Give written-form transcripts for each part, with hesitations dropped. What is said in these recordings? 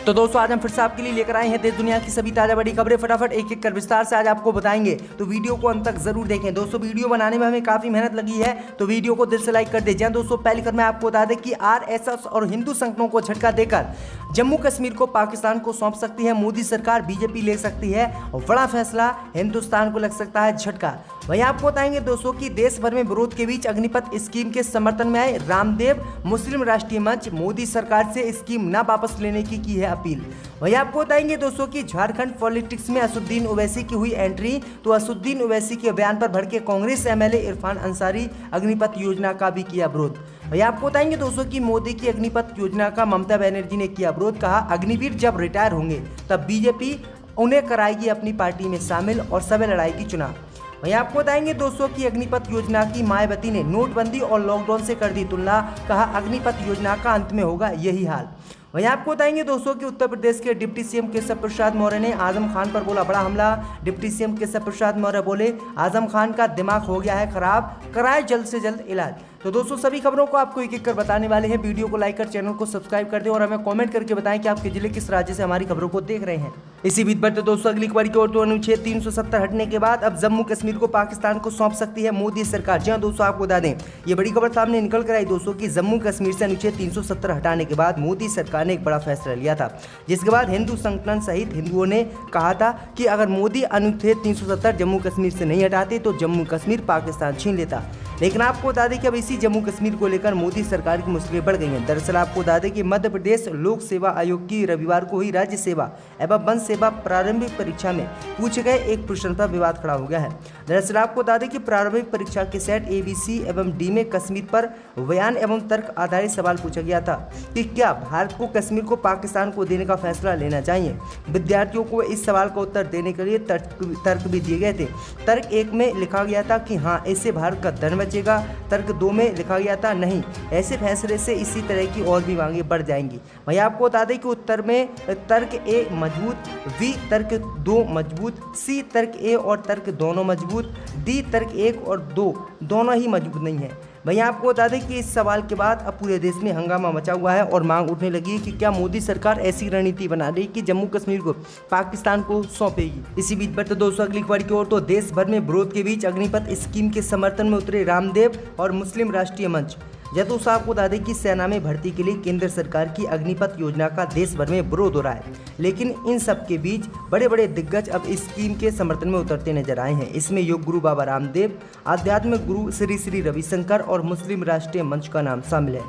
तो दोस्तों आज हम फिर से आपके लिए लेकर आए हैं देश दुनिया की सभी ताजा बड़ी खबरें फटाफट एक एक कर विस्तार से आज आपको बताएंगे। तो वीडियो को अंत तक जरूर देखें। दोस्तों वीडियो बनाने में हमें काफी मेहनत लगी है, तो वीडियो को दिल से लाइक कर दीजिए। दोस्तों पहली खबर मैं आपको बता दें कि आरएसएस और हिंदू संगठनों को झटका देकर जम्मू कश्मीर को पाकिस्तान को सौंप सकती है मोदी सरकार, बीजेपी ले सकती है और बड़ा फैसला, हिंदुस्तान को लग सकता है झटका। वहीं आपको बताएंगे दोस्तों कि देश भर में विरोध के बीच अग्निपथ स्कीम के समर्थन में आए रामदेव, मुस्लिम राष्ट्रीय मंच मोदी सरकार से स्कीम न वापस लेने की है अपील। वहीं आपको बताएंगे दोस्तों कि झारखंड पॉलिटिक्स में असदुद्दीन ओवैसी की हुई एंट्री, तो असदुद्दीन ओवैसी के बयान पर भड़के कांग्रेस एमएलए इरफान अंसारी अग्निपथ योजना का भी किया विरोध। वहीं आपको बताएंगे दोस्तों कि मोदी की अग्निपथ योजना का ममता बनर्जी ने किया विरोध, कहा अग्निवीर जब रिटायर होंगे तब बीजेपी उन्हें कराएगी अपनी पार्टी में शामिल और सभी लड़ाएगी चुनाव। वहीं आपको बताएंगे दोस्तों की अग्निपथ योजना की मायावती ने नोटबंदी और लॉकडाउन से कर दी तुलना, कहा अग्निपथ योजना का अंत में होगा यही हाल। वहीं आपको बताएंगे दोस्तों कि उत्तर प्रदेश के डिप्टी सीएम केशव प्रसाद मौर्य ने आजम खान पर बोला बड़ा हमला। डिप्टी सीएम केशव प्रसाद मौर्य बोले आजम खान का दिमाग हो गया है खराब, कराए जल्द से जल्द इलाज। तो दोस्तों सभी खबरों को आपको एक एक कर बताने वाले हैं। वीडियो को लाइक कर चैनल को सब्सक्राइब कर दें और हमें कमेंट करके बताएं कि आपके जिले किस राज्य से हमारी खबरों को देख रहे हैं। इसी बीच पर तो दोस्तों अगली खबर की ओर, तो अनुच्छेद 370 हटने के बाद अब जम्मू कश्मीर को पाकिस्तान को सौंप सकती है मोदी सरकार। जी हाँ दोस्तों, आपको बता दें ये बड़ी खबर सामने निकल कर आई दोस्तों कि जम्मू कश्मीर से अनुच्छेद 370 हटाने के बाद मोदी सरकार ने एक बड़ा फैसला लिया था, जिसके बाद हिंदू संगठन सहित हिंदुओं ने कहा था कि अगर मोदी अनुच्छेद 370 जम्मू कश्मीर से नहीं हटाते तो जम्मू कश्मीर पाकिस्तान छीन लेता। लेकिन आपको बता दें कि अब इसी जम्मू कश्मीर को लेकर मोदी सरकार की मुश्किलें बढ़ गई हैं। दरअसल आपको बता दें कि मध्य प्रदेश लोक सेवा आयोग की रविवार को हुई राज्य सेवा एवं वन सेवा प्रारंभिक परीक्षा में पूछे गए एक प्रश्न पर विवाद खड़ा हो गया है। दरअसल आपको बता दें कि प्रारंभिक परीक्षा के सेट ABC एवं D में कश्मीर पर बयान एवं तर्क आधारित सवाल पूछा गया था कि क्या भारत को कश्मीर को पाकिस्तान को देने का फैसला लेना चाहिए। विद्यार्थियों को इस सवाल का उत्तर देने के लिए तर्क भी दिए गए थे। तर्क 1 में लिखा गया था कि हाँ इससे भारत का धन बचेगा। तर्क 2 में लिखा गया था नहीं, ऐसे फैसले से इसी तरह की और भी मांगे बढ़ जाएंगी। वहीं आपको बता दें कि उत्तर में तर्क A मजबूत, B तर्क 2 मजबूत, C तर्क A और तर्क दोनों मजबूत, D तर्क 1 और 2 दोनों ही मजबूत नहीं है। वहीं आपको बता दें कि इस सवाल के बाद अब पूरे देश में हंगामा मचा हुआ है और मांग उठने लगी है कि क्या मोदी सरकार ऐसी रणनीति बना रही कि जम्मू कश्मीर को पाकिस्तान को सौंपेगी। इसी बीच पर तो दोस्तों अगली खबर की ओर, तो देश भर में विरोध के बीच अग्निपथ स्कीम के समर्थन में उतरे रामदेव और मुस्लिम राष्ट्रीय मंच। जैतो साहब को बता दें कि सेना में भर्ती के लिए केंद्र सरकार की अग्निपथ योजना का देश भर में विरोध हो रहा है, लेकिन इन सब के बीच बड़े बड़े दिग्गज अब इस स्कीम के समर्थन में उतरते नजर आए हैं। इसमें योग गुरु बाबा रामदेव, आध्यात्मिक गुरु श्री श्री रविशंकर और मुस्लिम राष्ट्रीय मंच का नाम शामिल है।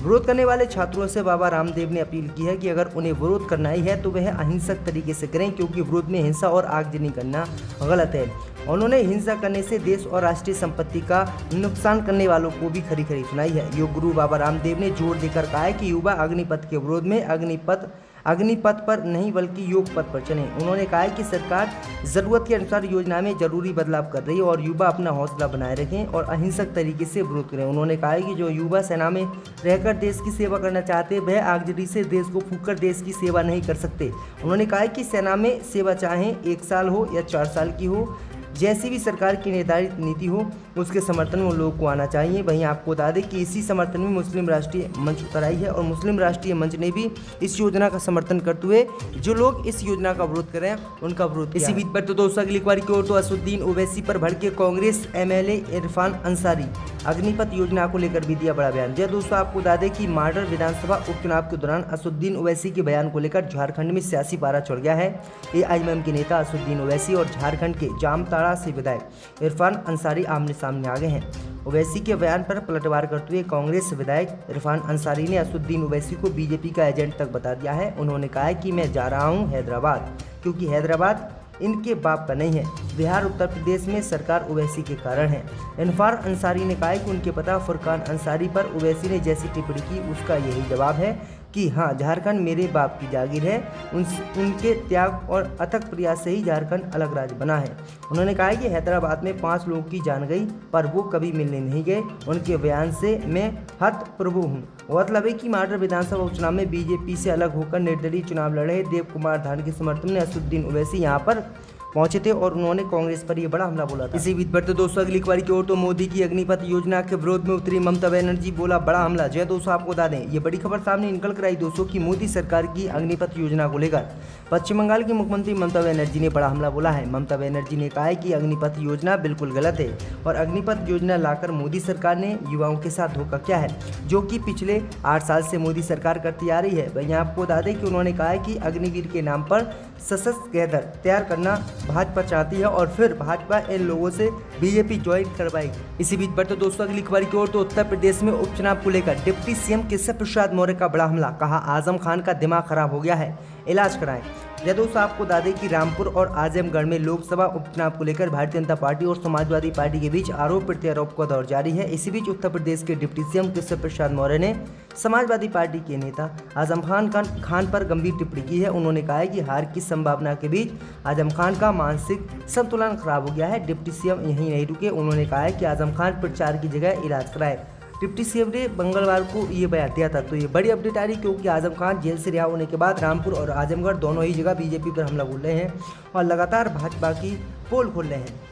विरोध करने वाले छात्रों से बाबा रामदेव ने अपील की है कि अगर उन्हें विरोध करना ही है तो वह अहिंसक तरीके से करें, क्योंकि विरोध में हिंसा और आगजनी करना गलत है। उन्होंने हिंसा करने से देश और राष्ट्रीय संपत्ति का नुकसान करने वालों को भी खरी खरी सुनाई है। योग गुरु बाबा रामदेव ने जोर देकर कहा है कि युवा अग्निपथ के विरोध में अग्निपथ पर नहीं बल्कि योग पथ पर चलें। उन्होंने कहा है कि सरकार जरूरत के अनुसार योजना में जरूरी बदलाव कर रही है और युवा अपना हौसला बनाए रखें और अहिंसक तरीके से विरोध करें। उन्होंने कहा है कि जो युवा सेना में रहकर देश की सेवा करना चाहते हैं वह आगजनी से देश को फूंककर देश की सेवा नहीं कर सकते। उन्होंने कहा है कि सेना में सेवा चाहे 1 साल हो या 4 साल की हो, जैसी भी सरकार की निर्धारित नीति हो उसके समर्थन में लोगों को आना चाहिए। वहीं आपको बता दें कि इसी समर्थन में मुस्लिम राष्ट्रीय मंच उतर आई है और मुस्लिम राष्ट्रीय मंच ने भी इस योजना का समर्थन करते हुए जो लोग इस योजना का विरोध कर रहे हैं उनका विरोध किया। इसी बीच पर तो दोस्तों अगली खबर की ओर, तो असदुद्दीन ओवैसी पर भड़के कांग्रेस एमएलए इरफान अंसारी अग्निपथ योजना को लेकर भी दिया बड़ा बयान। जय दोस्तों, आपको बता दें कि माडर विधानसभा उपचुनाव के दौरान असदुद्दीन ओवैसी के बयान को लेकर झारखंड में सियासी पारा चढ़ गया है। एआईएमएम के नेता असदुद्दीन ओवैसी और झारखंड के जामताड़ा से विधायक इरफान अंसारी आमने सामने आ गए हैं। ओवैसी के बयान पर पलटवार करते हुए कांग्रेस विधायक इरफान अंसारी ने असदुद्दीन ओवैसी को बीजेपी का एजेंट तक बता दिया है। उन्होंने कहा है कि मैं जा रहा हूं हैदराबाद, क्योंकि हैदराबाद इनके बाप का नहीं है। बिहार उत्तर प्रदेश में सरकार ओवैसी के कारण है। इरफान अंसारी ने कहा कि उनके पिता फुरकान अंसारी पर ओवैसी ने जैसी टिप्पणी की उसका यही जवाब है कि हाँ झारखंड मेरे बाप की जागीर है। उनके त्याग और अथक प्रयास से ही झारखंड अलग राज्य बना है। उन्होंने कहा कि हैदराबाद में 5 लोगों की जान गई पर वो कभी मिलने नहीं गए। उनके बयान से मैं हतप्रभु हूँ। मतलब है कि माडर विधानसभा उपचुनाव में बीजेपी से अलग होकर निर्दलीय चुनाव लड़ रहे देव कुमार धान के समर्थन में असदुद्दीन ओवैसी यहाँ पर पहुंचे थे और उन्होंने कांग्रेस पर यह बड़ा हमला बोला था। इसी बीच बढ़ते दोस्तों अगली खबर की ओर तो मोदी की अग्निपथ योजना के विरोध में उतरी ममता बनर्जी, बोला बड़ा हमला। जय दोस्तों, आपको बता दें ये बड़ी खबर सामने निकल कर आई दोस्तों की मोदी सरकार की अग्निपथ योजना को लेकर पश्चिम बंगाल की मुख्यमंत्री ममता बनर्जी ने बड़ा हमला बोला है। ममता बनर्जी ने कहा है कि अग्निपथ योजना बिल्कुल गलत है और अग्निपथ योजना लाकर मोदी सरकार ने युवाओं के साथ धोखा किया है, जो कि पिछले 8 साल से मोदी सरकार करती आ रही है। वहीं आपको बता दें कि उन्होंने कहा है कि अग्निवीर के नाम पर सशस्त्र कैडर तैयार करना भाजपा चाहती है और फिर भाजपा इन लोगों से बीजेपी ज्वाइन करवाएगी। इसी बीच बढ़ते दोस्तों अगली खबर की ओर तो उत्तर प्रदेश में उपचुनाव को लेकर डिप्टी सीएम केशव प्रसाद मौर्य का बड़ा हमला, कहा आजम खान का दिमाग खराब हो गया है, इलाज कराएं। यह दोस्तों आपको बता दें कि रामपुर और आजमगढ़ में लोकसभा उपचुनाव को लेकर भारतीय जनता पार्टी और समाजवादी पार्टी के बीच आरोप प्रत्यारोप का दौर जारी है। इसी बीच उत्तर प्रदेश के डिप्टी सीएम केशव प्रसाद मौर्य ने समाजवादी पार्टी के नेता आजम खान पर गंभीर टिप्पणी की है। उन्होंने कहा है कि हार की संभावना के बीच आजम खान का मानसिक संतुलन खराब हो गया है। डिप्टी सीएम यहीं नहीं रुके, उन्होंने कहा है कि आजम खान प्रचार की जगह इलाज कराए। डिप्टी सीएम ने मंगलवार को ये बयान दिया था। तो ये बड़ी अपडेट आ रही क्योंकि आजम खान जेल से रिहा होने के बाद रामपुर और आजमगढ़ दोनों ही जगह बीजेपी पर हमला बोल रहे हैं और लगातार भाजपा की पोल खोल रहे हैं।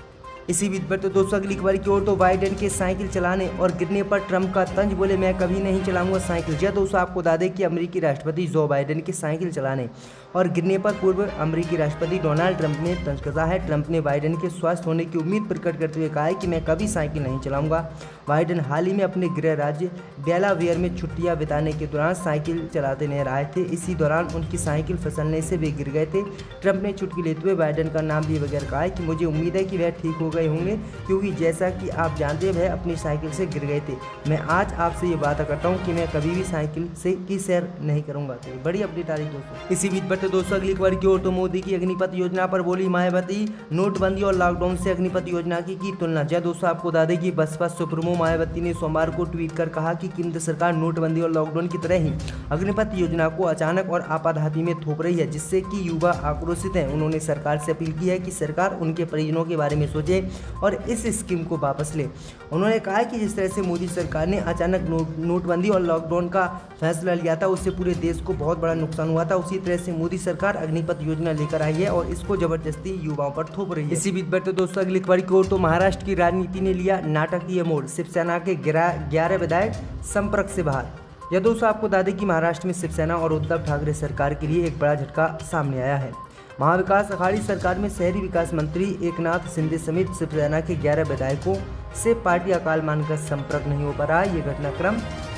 इसी बीच बढ़ते दोस्तों अगली खबर की ओर तो बाइडेन के साइकिल चलाने और गिरने पर ट्रंप का तंज, बोले मैं कभी नहीं चलाऊंगा साइकिल। जी दोस्तों आपको बता दें कि अमेरिकी राष्ट्रपति जो बाइडेन के साइकिल चलाने और गिरने पर पूर्व अमेरिकी राष्ट्रपति डोनाल्ड ट्रंप ने तंज कसा है। ट्रंप ने बाइडेन के स्वस्थ होने की उम्मीद प्रकट करते हुए कहा है कि मैं कभी साइकिल नहीं चलाऊंगा। बाइडेन हाल ही में अपने गृह राज्य डेलावेयर में छुट्टियां बिताने के दौरान साइकिल चलाते नजर आए थे। इसी दौरान उनकी साइकिल फिसलने से वे गिर गए थे। ट्रंप ने चुटकी लेते हुए बाइडेन का नाम लिए बगैर कहा है कि मुझे उम्मीद है कि वह ठीक हो गए होंगे, क्योंकि जैसा कि आप जानते हैं वह अपनी साइकिल से गिर गए थे। मैं आज आपसे ये बात करता हूँ कि मैं कभी भी साइकिल से की सैर नहीं करूँगा। तो बड़ी अपडेट आ रही दोस्तों। इसी बीच बढ़ते दोस्तों अगली खबर की ओर तो मोदी की अग्निपथ योजना पर बोली मायावती, नोटबंदी और लॉकडाउन से अग्निपथ योजना की तुलना। जय दोस्तों आपको बता दें कि बसपा सुप्रीमो मायावती ने सोमवार को ट्वीट कर कहा कि केंद्र सरकार नोटबंदी और लॉकडाउन की तरह ही अग्निपथ योजना को अचानक और आपाधापी में थोप रही है, जिससे कि युवा आक्रोशित हैं। उन्होंने सरकार से अपील की है कि सरकार उनके परिजनों के बारे में सोचे और इस स्कीम को वापस ले। उन्होंने कहा कि जिस तरह से मोदी सरकार ने अचानक नोटबंदी और लॉकडाउन का फैसला लिया था, उससे पूरे देश को बहुत बड़ा नुकसान हुआ था। उसी तरह से मोदी सरकार अग्निपथ योजना लेकर आई है और इसको जबरदस्ती युवाओं पर थोप रही है। इसी बीच बढ़ते दोस्तों अगली खबर की ओर तो महाराष्ट्र की राजनीति ने लिया नाटकीय मोड़, शिवसेना के 11 विधायक संपर्क से बाहर। यह दोस्तों आपको बता दें कि महाराष्ट्र में शिवसेना और उद्धव ठाकरे सरकार के लिए एक बड़ा झटका सामने आया है। महाविकास अघाड़ी सरकार में शहरी विकास मंत्री एकनाथ शिंदे समेत शिवसेना के 11 विधायकों से पार्टी अकाल मानकर संपर्क नहीं हो पा रहा। ये घटनाक्रम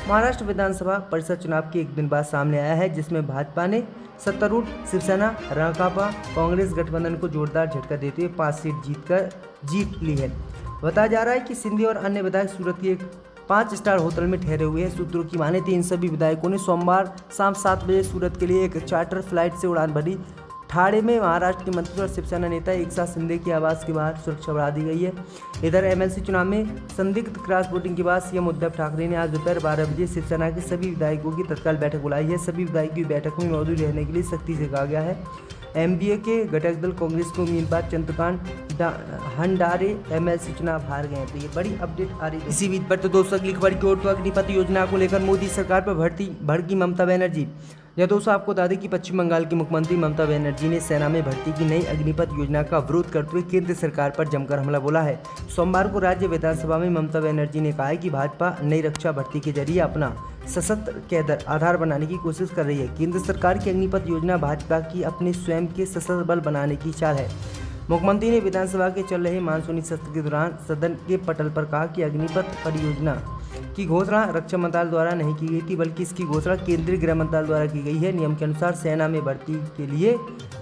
महाराष्ट्र विधानसभा परिषद चुनाव के एक दिन बाद सामने आया है, जिसमें भाजपा ने सत्तारूढ़ शिवसेना राकांपा कांग्रेस गठबंधन को जोरदार झटका देते हुए 5 सीट जीत ली है। बताया जा रहा है कि शिंदे और अन्य विधायक सूरत के एक 5 स्टार होटल में ठहरे हुए हैं। सूत्रों की माने तो इन सभी विधायकों ने सोमवार शाम 7 बजे सूरत के लिए एक चार्टर फ्लाइट से उड़ान भरी। ठाणे में महाराष्ट्र के मंत्री और शिवसेना नेता एक साथ शिंदे के आवास के बाहर सुरक्षा बढ़ा दी गई है। इधर एमएलसी चुनाव में संदिग्ध क्रॉस वोटिंग के बाद सीएम उद्धव ठाकरे ने आज दोपहर 12 बजे शिवसेना के सभी विधायकों की तत्काल बैठक बुलाई है। सभी विधायकों की बैठक में मौजूद रहने के लिए सख्ती से कहा गया है। एमबीए के घटक दल कांग्रेस को उम्मीदवार चंद्रकांत हंडारे एमएलसी चुनाव हार गए हैं। तो ये बड़ी अपडेट आ रही है। इसी बीच बढ़ते दोस्तों अगली खबर की ओर तो अग्निपथ योजना को लेकर मोदी सरकार पर भड़की ममता बनर्जी। यह दोस्तों आपको बता दें कि पश्चिम बंगाल की मुख्यमंत्री ममता बनर्जी ने सेना में भर्ती की नई अग्निपथ योजना का विरोध करते हुए केंद्र सरकार पर जमकर हमला बोला है। सोमवार को राज्य विधानसभा में ममता बनर्जी ने कहा है कि भाजपा नई रक्षा भर्ती के जरिए अपना सशस्त्र कैडर आधार बनाने की कोशिश कर रही है। केंद्र सरकार की अग्निपथ योजना भाजपा की अपने स्वयं के सशस्त्र बल बनाने की चाल है। मुख्यमंत्री ने विधानसभा के चल रहे मानसूनी सत्र के दौरान सदन के पटल पर कहा कि अग्निपथ परियोजना की घोषणा रक्षा मंत्रालय द्वारा नहीं की गई थी, बल्कि इसकी घोषणा केंद्रीय गृह मंत्रालय द्वारा की गई है। नियम के अनुसार सेना में भर्ती के लिए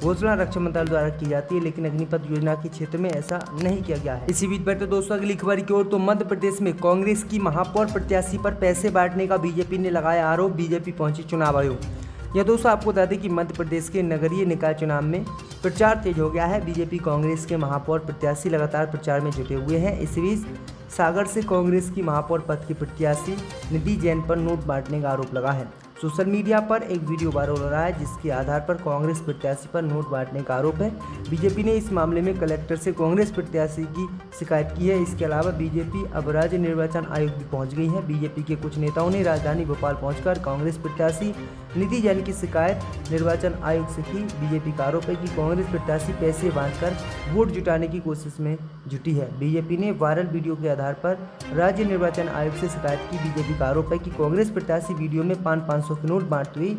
घोषणा रक्षा मंत्रालय द्वारा की जाती है, लेकिन अग्निपथ योजना के क्षेत्र में ऐसा नहीं किया गया है। इसी बीच बढ़ते दोस्तों अगली खबर की ओर तो मध्य प्रदेश में कांग्रेस की महापौर प्रत्याशी पर पैसे बांटने का बीजेपी ने लगाया आरोप। बीजेपी पहुंची चुनाव आयोग। यह दोस्तों आपको बता दें कि मध्य प्रदेश के नगरीय निकाय चुनाव में प्रचार तेज हो गया है। बीजेपी कांग्रेस के महापौर प्रत्याशी लगातार प्रचार में जुटे हुए हैं। इस बीच सागर से कांग्रेस की महापौर पद की प्रत्याशी निधि जैन पर नोट बांटने का आरोप लगा है। सोशल मीडिया पर एक वीडियो वायरल हो रहा है जिसके आधार पर कांग्रेस प्रत्याशी पर नोट बांटने का आरोप है। बीजेपी ने इस मामले में कलेक्टर से कांग्रेस प्रत्याशी की शिकायत की है। इसके अलावा बीजेपी अब राज्य निर्वाचन आयोग भी पहुंच गई है। बीजेपी के कुछ नेताओं ने राजधानी भोपाल पहुंचकर कांग्रेस प्रत्याशी निधि जैन की शिकायत निर्वाचन आयोग से की। बीजेपी का आरोप है कि कांग्रेस प्रत्याशी पैसे बांटकर वोट जुटाने की कोशिश में जुटी है। बीजेपी ने वायरल वीडियो के आधार पर राज्य निर्वाचन आयोग से शिकायत की। बीजेपी का आरोप है कि कांग्रेस प्रत्याशी वीडियो में 500 के नोट बांटते हुए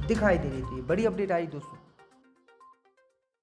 दिखाई दे रही थी। बड़ी अपडेट आई दोस्तों।